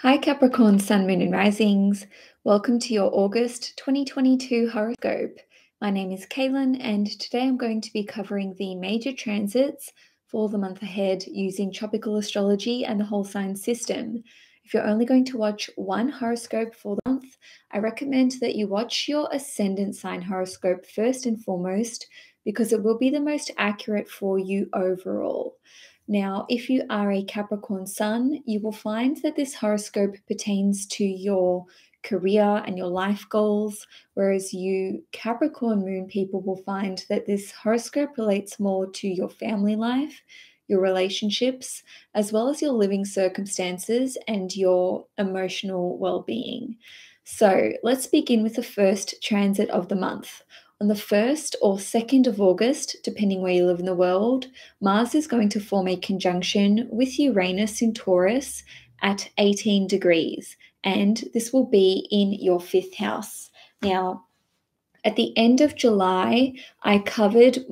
Hi, Capricorn, Sun, Moon, and Risings. Welcome to your August 2022 horoscope. My name is Cailin, and today I'm going to be covering the major transits for the month ahead using tropical astrology and the whole sign system. If you're only going to watch one horoscope for the month, I recommend that you watch your ascendant sign horoscope first and foremost, because it will be the most accurate for you overall. Now, if you are a Capricorn Sun, you will find that this horoscope pertains to your career and your life goals, whereas you Capricorn Moon people will find that this horoscope relates more to your family life, your relationships, as well as your living circumstances and your emotional well-being. So let's begin with the first transit of the month. On the 1st or 2nd of August, depending where you live in the world, Mars is going to form a conjunction with Uranus in Taurus at 18 degrees, and this will be in your 5th house. Now, at the end of July, I covered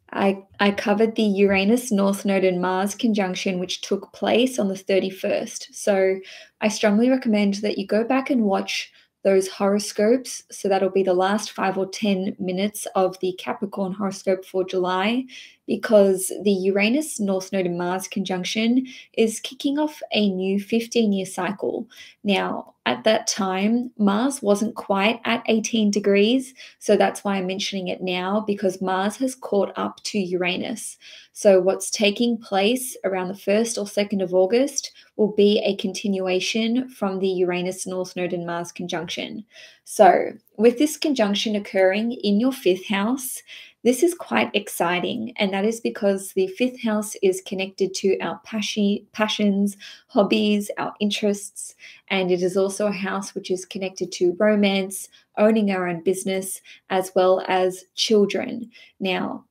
the Uranus North Node and Mars conjunction, which took place on the 31st. So I strongly recommend that you go back and watch those horoscopes. So that'll be the last 5 or 10 minutes of the Capricorn horoscope for July, because the Uranus North Node and Mars conjunction is kicking off a new 15-year cycle. Now, at that time, Mars wasn't quite at 18 degrees, so that's why I'm mentioning it now, because Mars has caught up to Uranus. So what's taking place around the 1st or 2nd of August will be a continuation from the Uranus North Node and Mars conjunction. So with this conjunction occurring in your 5th house, this is quite exciting, and that is because the 5th house is connected to our passions, hobbies, our interests, and it is also a house which is connected to romance, owning our own business, as well as children. Now,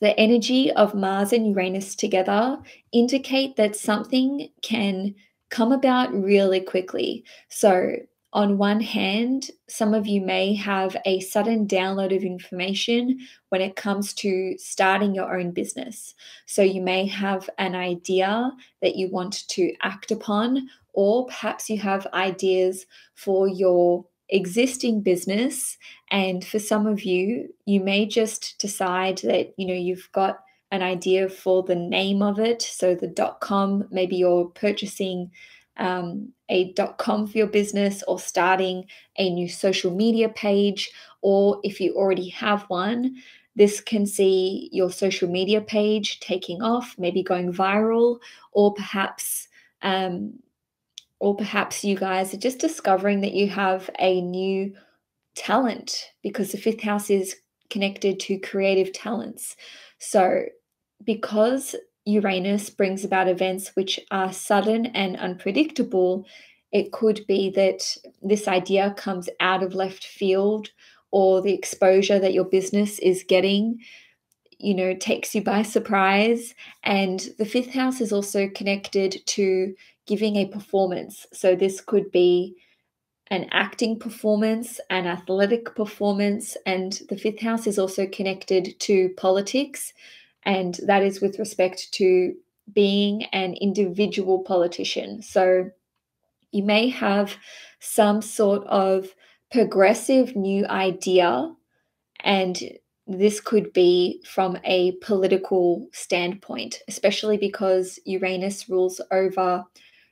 the energy of Mars and Uranus together indicate that something can come about really quickly. So, on one hand, some of you may have a sudden download of information when it comes to starting your own business. So, you may have an idea that you want to act upon, or perhaps you have ideas for your existing business, and for some of you, you may just decide that you've got an idea for the name of it. So the .com, maybe you're purchasing a .com for your business, or starting a new social media page, or if you already have one, this can see your social media page taking off, maybe going viral, or perhaps you guys are just discovering that you have a new talent, because the 5th house is connected to creative talents. So because Uranus brings about events which are sudden and unpredictable, it could be that this idea comes out of left field, or the exposure that your business is getting takes you by surprise. And the 5th house is also connected to giving a performance. So this could be an acting performance, an athletic performance, and the 5th house is also connected to politics, and that is with respect to being an individual politician. So you may have some sort of progressive new idea, and this could be from a political standpoint, especially because Uranus rules over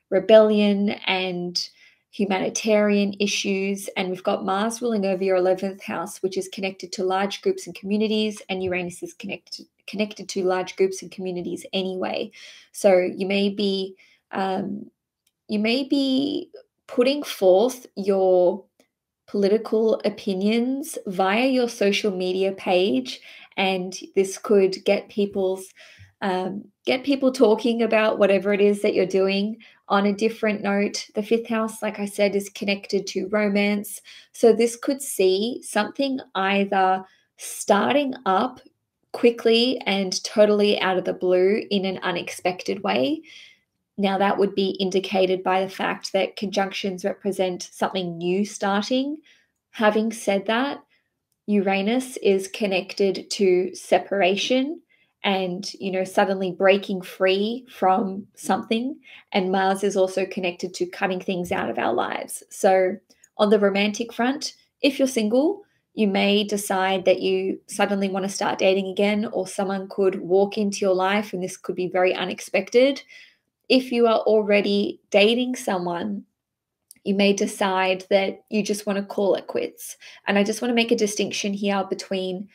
rebellion and humanitarian issues, and we've got Mars ruling over your 11th house, which is connected to large groups and communities, and Uranus is connected to large groups and communities anyway. So you may be putting forth your political opinions via your social media page, and this could get people talking about whatever it is that you're doing. On a different note, the 5th house, like I said, is connected to romance. So this could see something either starting up quickly and totally out of the blue in an unexpected way. Now, that would be indicated by the fact that conjunctions represent something new starting. Having said that, Uranus is connected to separation, and, suddenly breaking free from something. And Mars is also connected to cutting things out of our lives. So, on the romantic front, if you're single, you may decide that you suddenly want to start dating again, or someone could walk into your life, and this could be very unexpected. If you are already dating someone, you may decide that you just want to call it quits. And I just want to make a distinction here between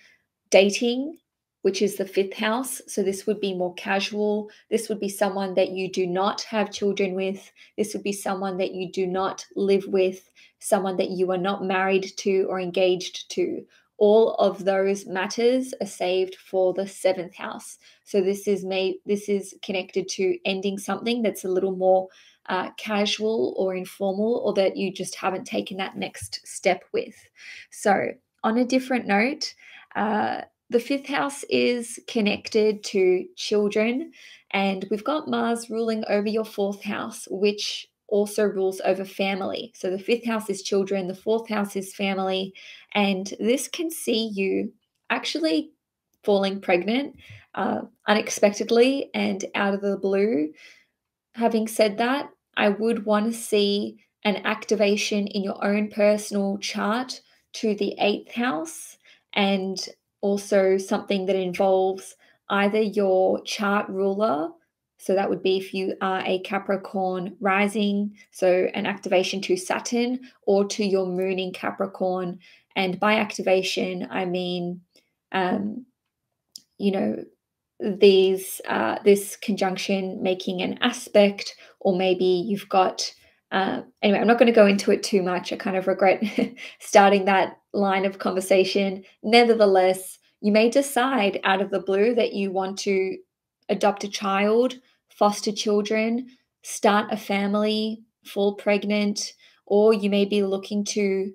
dating, which is the fifth house. So this would be more casual. This would be someone that you do not have children with. This would be someone that you do not live with, someone that you are not married to or engaged to. All of those matters are saved for the seventh house. So this is connected to ending something that's a little more casual or informal, or that you just haven't taken that next step with. So on a different note, the fifth house is connected to children, and we've got Mars ruling over your fourth house, which also rules over family. So the fifth house is children, the fourth house is family, and this can see you actually falling pregnant unexpectedly and out of the blue. Having said that, I would want to see an activation in your own personal chart to the eighth house, and also something that involves either your chart ruler. So that would be if you are a Capricorn rising, so an activation to Saturn, or to your moon in Capricorn. And by activation, I mean, um, you know, this conjunction making an aspect, or maybe you've got anyway, I'm not going to go into it too much. I kind of regret starting that line of conversation. Nevertheless, you may decide out of the blue that you want to adopt a child, foster children, start a family, fall pregnant, or you may be looking to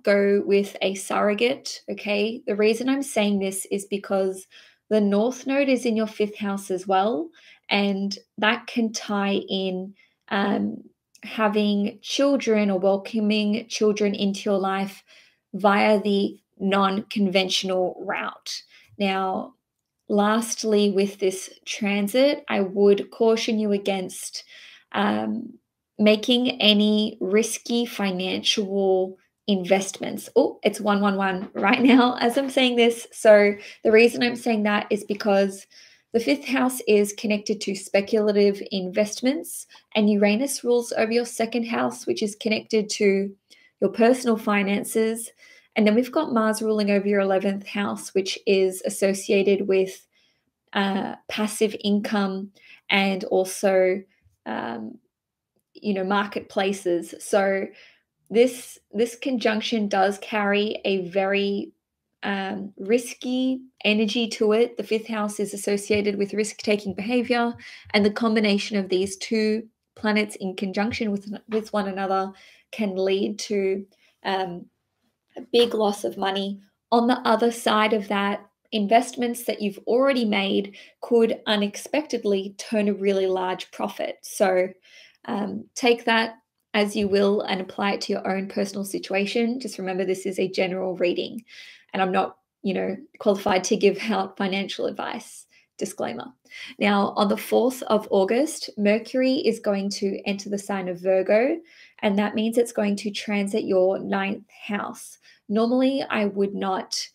go with a surrogate. Okay, the reason I'm saying this is because the North Node is in your fifth house as well, and that can tie in having children or welcoming children into your life via the non conventional route. Now, lastly, with this transit, I would caution you against making any risky financial investments. Oh, it's 111 right now as I'm saying this. So the reason I'm saying that is because the fifth house is connected to speculative investments, and Uranus rules over your second house, which is connected to your personal finances. And then we've got Mars ruling over your 11th house, which is associated with passive income, and also, marketplaces. So this conjunction does carry a very risky energy to it. The fifth house is associated with risk-taking behavior, and the combination of these two planets in conjunction with one another can lead to a big loss of money. On the other side of that, investments that you've already made could unexpectedly turn a really large profit. So take that as you will and apply it to your own personal situation. Just remember, this is a general reading, and I'm not, qualified to give out financial advice. Disclaimer. Now, on the 4th of August, Mercury is going to enter the sign of Virgo, and that means it's going to transit your ninth house. Normally, I would not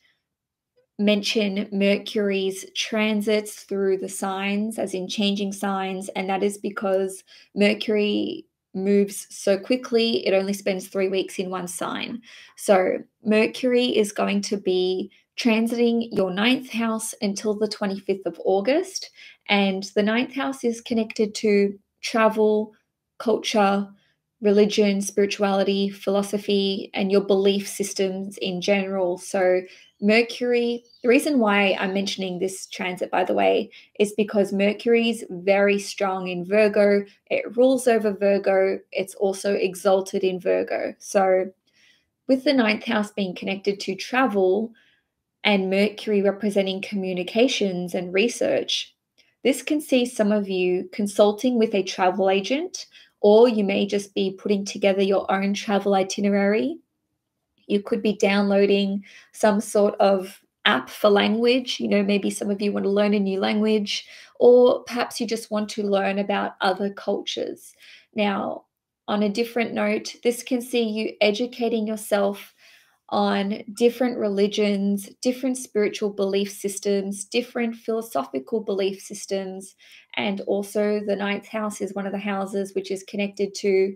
mention Mercury's transits through the signs, as in changing signs, and that is because Mercury moves so quickly. It only spends 3 weeks in one sign. So Mercury is going to be transiting your ninth house until the 25th of August, and the ninth house is connected to travel, culture, religion, spirituality, philosophy, and your belief systems in general. So Mercury, the reason why I'm mentioning this transit, by the way, is because Mercury's very strong in Virgo. It rules over Virgo. It's also exalted in Virgo. So with the ninth house being connected to travel and Mercury representing communications and research, this can see some of you consulting with a travel agent, or you may just be putting together your own travel itinerary. You could be downloading some sort of app for language. Maybe some of you want to learn a new language, or perhaps you just want to learn about other cultures. Now, on a different note, this can see you educating yourself on different religions, different spiritual belief systems, different philosophical belief systems. And also, the ninth house is one of the houses which is connected to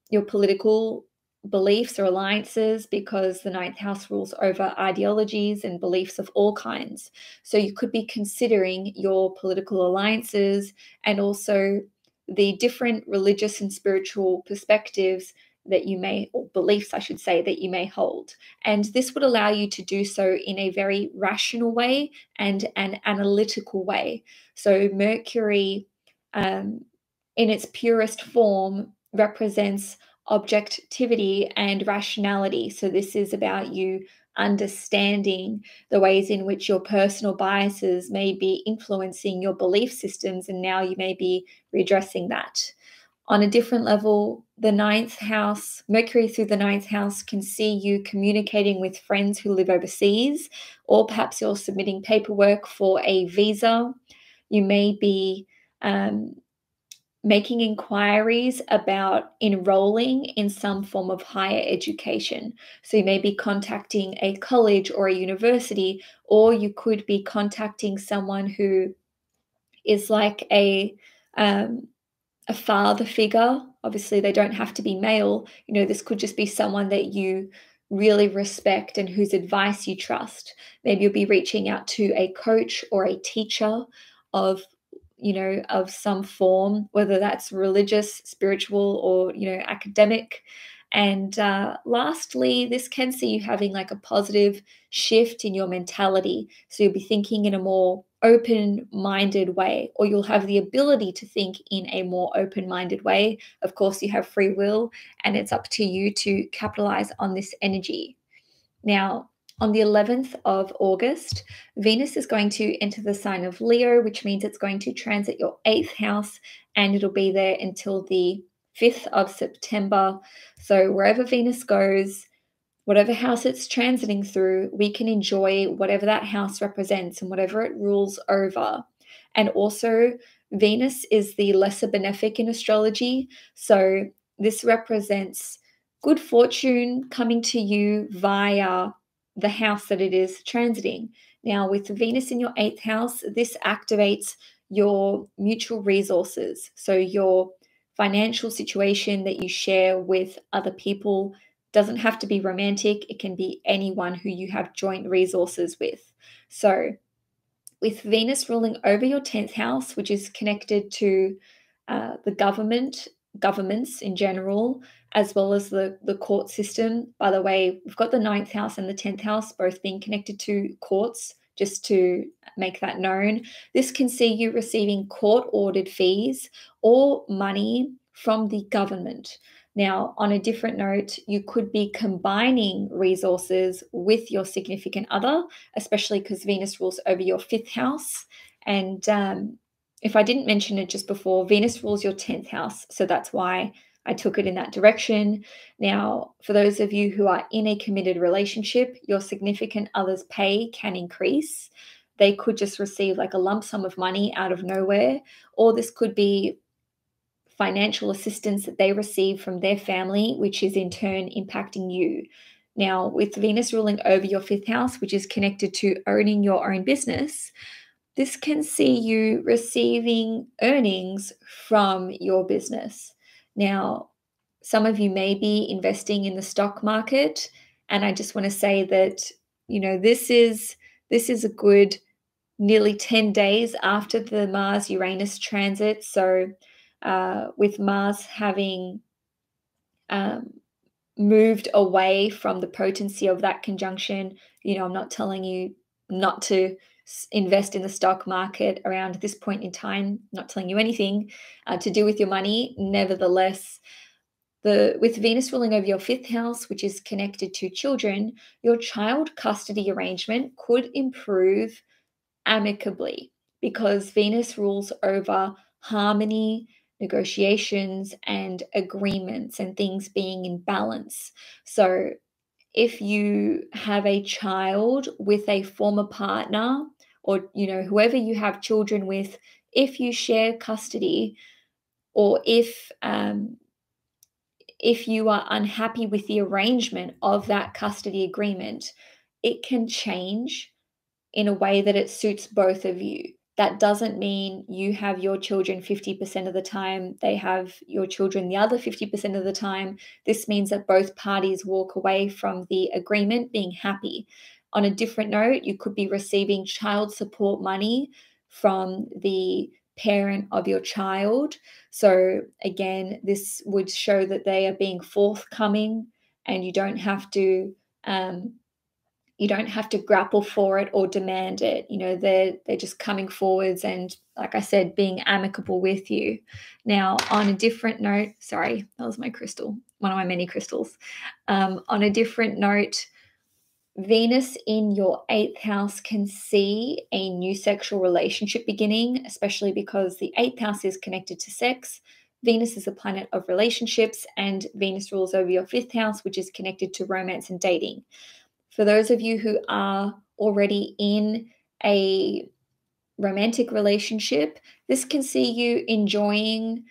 your political beliefs or alliances, because the ninth house rules over ideologies and beliefs of all kinds. So you could be considering your political alliances and also the different religious and spiritual perspectives that you may, or beliefs, I should say, that you may hold. And this would allow you to do so in a very rational way and an analytical way. So Mercury, in its purest form, represents objectivity and rationality. So this is about you understanding the ways in which your personal biases may be influencing your belief systems, and now you may be redressing that. On a different level, the ninth house, Mercury through the ninth house, can see you communicating with friends who live overseas, or perhaps you're submitting paperwork for a visa. You may be making inquiries about enrolling in some form of higher education. So you may be contacting a college or a university, or you could be contacting someone who is like a father figure. Obviously, they don't have to be male. This could just be someone that you really respect and whose advice you trust. Maybe you'll be reaching out to a coach or a teacher of of some form, whether that's religious, spiritual, or academic. And lastly, this can see you having like a positive shift in your mentality. So you'll be thinking in a more open-minded way, or you'll have the ability to think in a more open-minded way. Of course, you have free will, and it's up to you to capitalize on this energy. Now, on the 11th of August, Venus is going to enter the sign of Leo, which means it's going to transit your 8th house, and it'll be there until the 5th of September. So wherever Venus goes, whatever house it's transiting through, we can enjoy whatever that house represents and whatever it rules over. And also, Venus is the lesser benefic in astrology. So this represents good fortune coming to you via the house that it is transiting. Now, with Venus in your 8th house, this activates your mutual resources. So your financial situation that you share with other people doesn't have to be romantic. It can be anyone who you have joint resources with. So with Venus ruling over your 10th house, which is connected to the governments in general, as well as the court system. By the way, we've got the 9th house and the 10th house both being connected to courts, just to make that known. This can see you receiving court-ordered fees or money from the government. Now, on a different note, you could be combining resources with your significant other, especially because Venus rules over your 5th house. And if I didn't mention it just before, Venus rules your 10th house. So that's why I took it in that direction. Now, for those of you who are in a committed relationship, your significant other's pay can increase. They could just receive like a lump sum of money out of nowhere, or this could be financial assistance that they receive from their family, which is in turn impacting you. Now, with Venus ruling over your 5th house, which is connected to owning your own business, this can see you receiving earnings from your business. Now, some of you may be investing in the stock market, and I just want to say that, this is a good nearly 10 days after the Mars-Uranus transit. So with Mars having moved away from the potency of that conjunction, I'm not telling you not to invest in the stock market around this point in time, not telling you anything to do with your money. Nevertheless, with Venus ruling over your 5th house, which is connected to children, your child custody arrangement could improve amicably, because Venus rules over harmony, negotiations, and agreements and things being in balance. So if you have a child with a former partner, or whoever you have children with, if you share custody, or if you are unhappy with the arrangement of that custody agreement, it can change in a way that it suits both of you. That doesn't mean you have your children 50% of the time, they have your children the other 50% of the time. This means that both parties walk away from the agreement being happy. On a different note, you could be receiving child support money from the parent of your child. So again, this would show that they are being forthcoming, and you don't have to grapple for it or demand it. They're just coming forwards and, like I said, being amicable with you. Now, on a different note, sorry, that was my crystal, one of my many crystals. On a different note, Venus in your 8th house can see a new sexual relationship beginning, especially because the 8th house is connected to sex. Venus is a planet of relationships, and Venus rules over your 5th house, which is connected to romance and dating. For those of you who are already in a romantic relationship, this can see you enjoying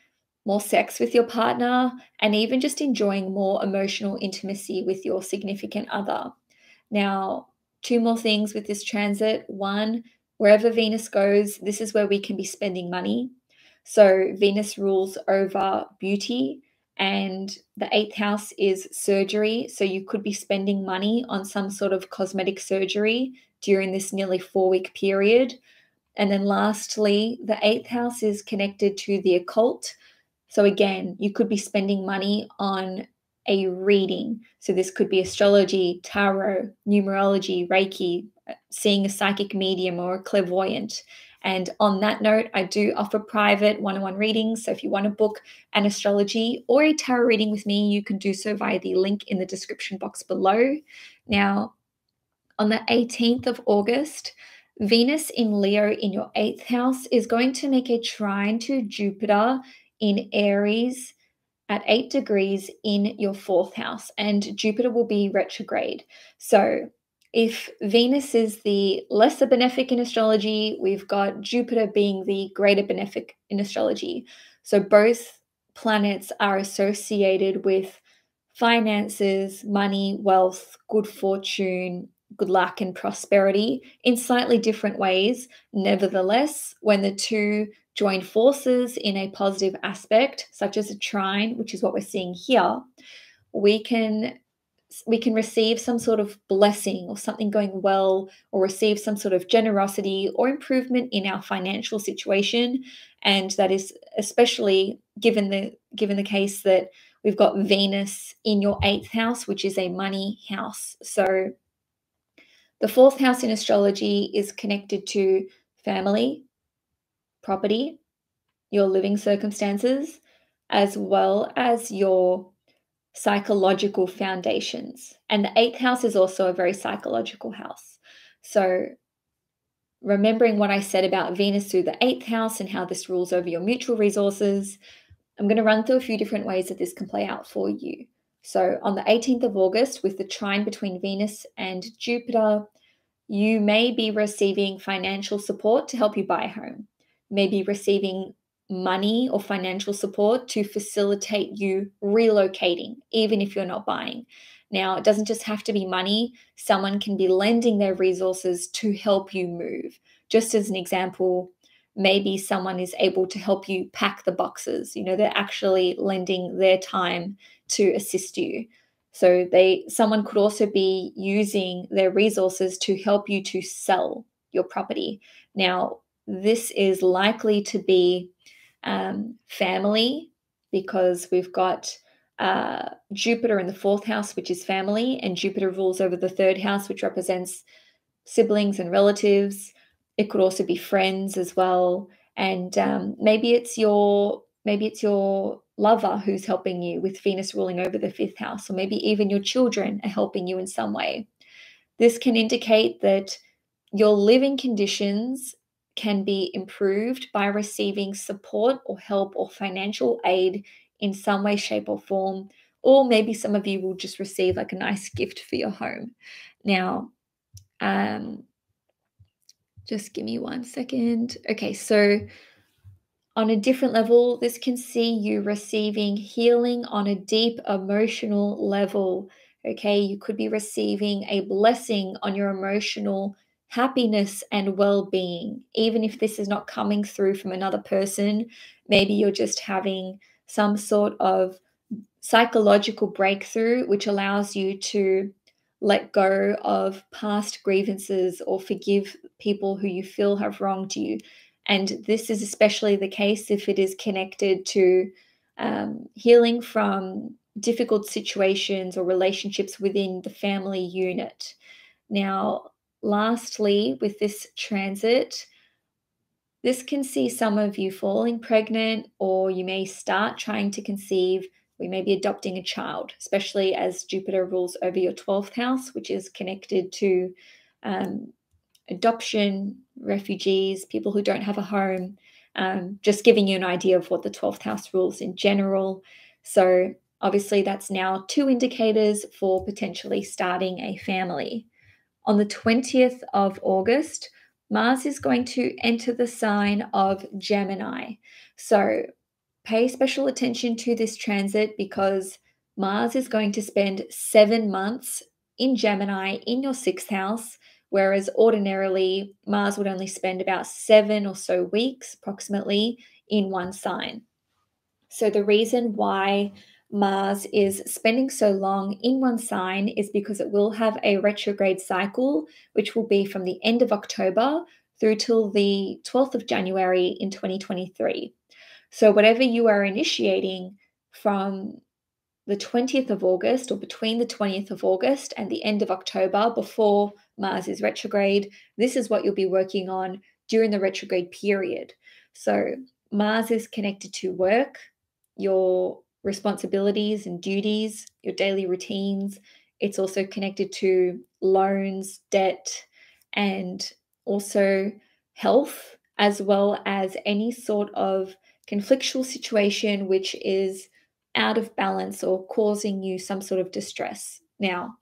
more sex with your partner, and even just enjoying more emotional intimacy with your significant other. Now, 2 more things with this transit. One, wherever Venus goes, this is where we can be spending money. So Venus rules over beauty, and the 8th house is surgery. So you could be spending money on some sort of cosmetic surgery during this nearly 4-week period. And then lastly, the 8th house is connected to the occult. So again, you could be spending money on a reading. So this could be astrology, tarot, numerology, Reiki, seeing a psychic medium or a clairvoyant. And on that note, I do offer private one-on-one readings. So if you want to book an astrology or a tarot reading with me, you can do so via the link in the description box below. Now, on the 18th of August, Venus in Leo in your 8th house is going to make a trine to Jupiter in Aries at 8 degrees in your 4th house, and Jupiter will be retrograde. So if Venus is the lesser benefic in astrology, we've got Jupiter being the greater benefic in astrology. So both planets are associated with finances, money, wealth, good fortune, good luck, and prosperity in slightly different ways. Nevertheless, when the two join forces in a positive aspect, such as a trine, which is what we're seeing here, we can receive some sort of blessing or something going well, or receive some sort of generosity or improvement in our financial situation. And that is especially given the case that we've got Venus in your 8th house, which is a money house. So the 4th house in astrology is connected to family, property, your living circumstances, as well as your psychological foundations. And the 8th house is also a very psychological house. So remembering what I said about Venus through the 8th house and how this rules over your mutual resources, I'm going to run through a few different ways that this can play out for you. So on the 18th of August, with the trine between Venus and Jupiter, you may be receiving financial support to help you buy a home. You may be receiving money or financial support to facilitate you relocating, even if you're not buying. Now, it doesn't just have to be money. Someone can be lending their resources to help you move. Just as an example, maybe someone is able to help you pack the boxes. They're actually lending their time to assist you. So someone could also be using their resources to help you to sell your property. Now, this is likely to be family, because we've got Jupiter in the 4th house, which is family, and Jupiter rules over the 3rd house, which represents siblings and relatives. It could also be friends as well. And maybe it's your lover who's helping you, with Venus ruling over the 5th house, or maybe even your children are helping you in some way. This can indicate that your living conditions can be improved by receiving support or help or financial aid in some way, shape, or form, or maybe some of you will just receive like a nice gift for your home. Now, just give me 1 second. Okay, so on a different level, this can see you receiving healing on a deep emotional level. Okay, you could be receiving a blessing on your emotional happiness and well being. Even if this is not coming through from another person, maybe you're just having some sort of psychological breakthrough, which allows you to let go of past grievances or forgive people who you feel have wronged you. And this is especially the case if it is connected to healing from difficult situations or relationships within the family unit. Now, lastly, with this transit, this can see some of you falling pregnant, or you may start trying to conceive. We may be adopting a child, especially as Jupiter rules over your 12th house, which is connected to adoption, refugees, people who don't have a home. Just giving you an idea of what the 12th house rules in general. So, obviously, that's now 2 indicators for potentially starting a family. On the 20th of August, Mars is going to enter the sign of Gemini. So pay special attention to this transit because Mars is going to spend 7 months in Gemini in your 6th house, whereas ordinarily Mars would only spend about 7 or so weeks approximately in one sign. So the reason why Mars is spending so long in one sign is because it will have a retrograde cycle, which will be from the end of October through till the 12th of January in 2023. So whatever you are initiating from the 20th of August or between the 20th of August and the end of October before Mars is retrograde, this is what you'll be working on during the retrograde period. So Mars is connected to work, your responsibilities and duties, your daily routines. It's also connected to loans, debt, and also health, as well as any sort of conflictual situation which is out of balance or causing you some sort of distress. Now,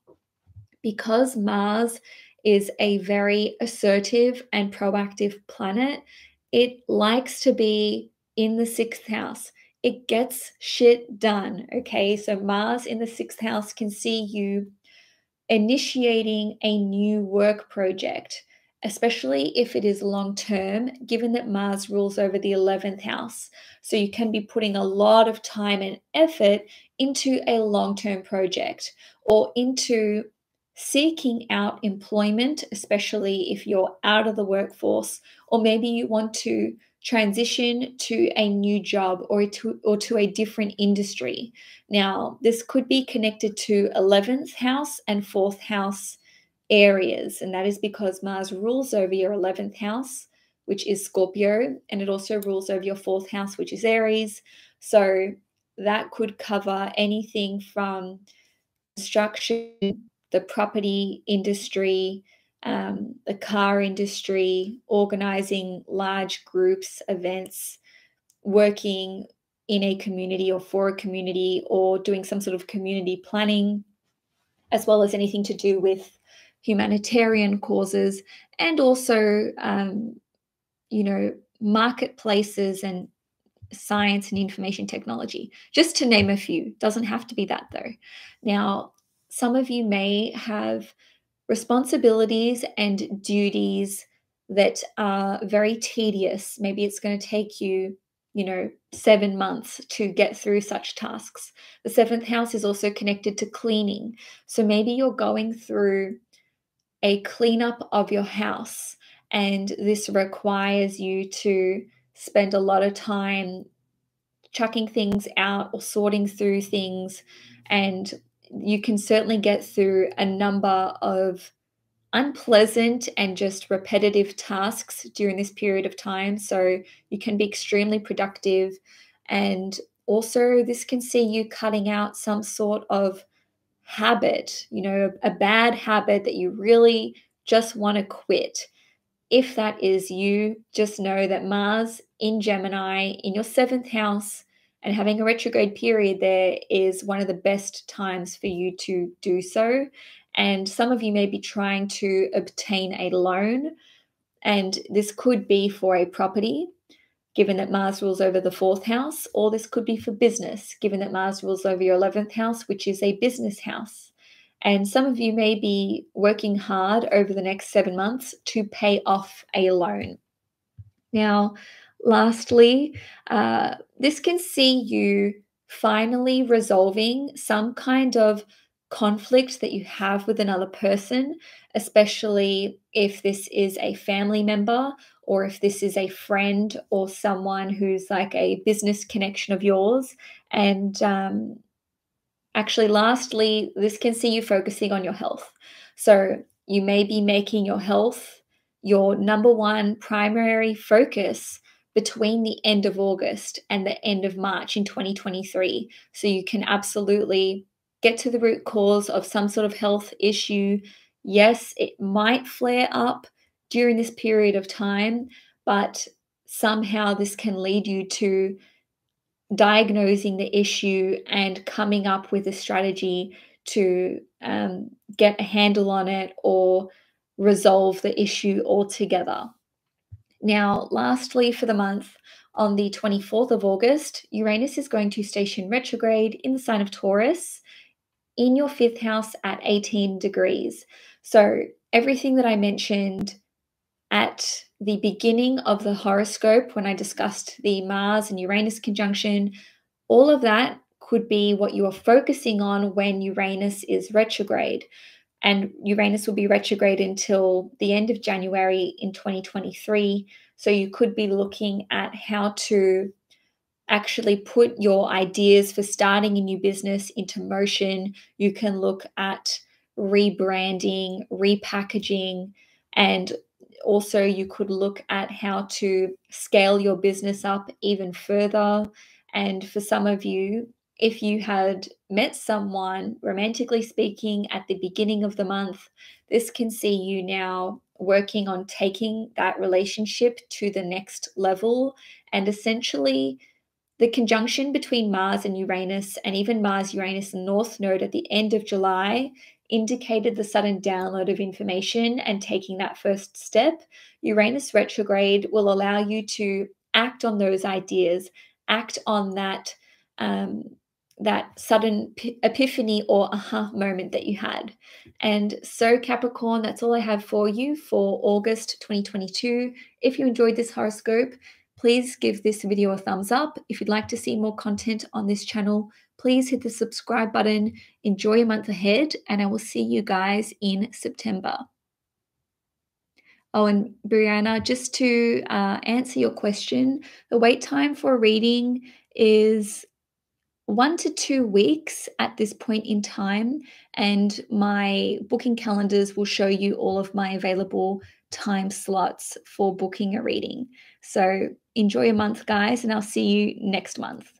because Mars is a very assertive and proactive planet, it likes to be in the 6th house. It gets shit done. Okay, so Mars in the 6th house can see you initiating a new work project, especially if it is long term, given that Mars rules over the 11th house. So you can be putting a lot of time and effort into a long term project or into seeking out employment, especially if you're out of the workforce, or maybe you want to transition to a new job or to a different industry. Now, this could be connected to 11th house and 4th house areas, and that is because Mars rules over your 11th house, which is Scorpio, and it also rules over your 4th house, which is Aries. So that could cover anything from construction, the property industry, the car industry, organizing large groups, events, working in a community or for a community, or doing some sort of community planning, as well as anything to do with humanitarian causes, and also, marketplaces and science and information technology, just to name a few. Doesn't have to be that though. Now, some of you may have responsibilities and duties that are very tedious. Maybe it's going to take you, 7 months to get through such tasks. The 7th house is also connected to cleaning. So maybe you're going through a cleanup of your house, and this requires you to spend a lot of time chucking things out or sorting through things. And you can certainly get through a number of unpleasant and just repetitive tasks during this period of time. So you can be extremely productive. And also, this can see you cutting out some sort of habit, a bad habit that you really just want to quit. If that is you, just know that Mars in Gemini in your 7th house And having a retrograde period there is one of the best times for you to do so. And some of you may be trying to obtain a loan, and this could be for a property, given that Mars rules over the 4th house, or this could be for business, given that Mars rules over your 11th house, which is a business house. And some of you may be working hard over the next 7 months to pay off a loan. Now, lastly, this can see you finally resolving some kind of conflict that you have with another person, especially if this is a family member or if this is a friend or someone who's like a business connection of yours. And actually, lastly, this can see you focusing on your health. So you may be making your health your number one primary focus between the end of August and the end of March in 2023. So you can absolutely get to the root cause of some sort of health issue. Yes, it might flare up during this period of time, but somehow this can lead you to diagnosing the issue and coming up with a strategy to get a handle on it or resolve the issue altogether. Now, lastly, for the month, on the 24th of August, Uranus is going to station retrograde in the sign of Taurus in your 5th house at 18 degrees. So, everything that I mentioned at the beginning of the horoscope when I discussed the Mars and Uranus conjunction, all of that could be what you are focusing on when Uranus is retrograde. And Uranus will be retrograde until the end of January in 2023. So you could be looking at how to actually put your ideas for starting a new business into motion. You can look at rebranding, repackaging, and also you could look at how to scale your business up even further. And for some of you, if you had met someone, romantically speaking, at the beginning of the month, this can see you now working on taking that relationship to the next level. And essentially, the conjunction between Mars and Uranus, and even Mars-Uranus North Node at the end of July, indicated the sudden download of information and taking that first step. Uranus retrograde will allow you to act on those ideas, act on that sudden epiphany or aha moment that you had. And so, Capricorn, that's all I have for you for August 2022. If you enjoyed this horoscope, please give this video a thumbs up. If you'd like to see more content on this channel, please hit the subscribe button. Enjoy your month ahead, and I will see you guys in September. Oh, and Brianna, just to answer your question, the wait time for a reading is 1 to 2 weeks at this point in time, and my booking calendars will show you all of my available time slots for booking a reading. So enjoy your month, guys, and I'll see you next month.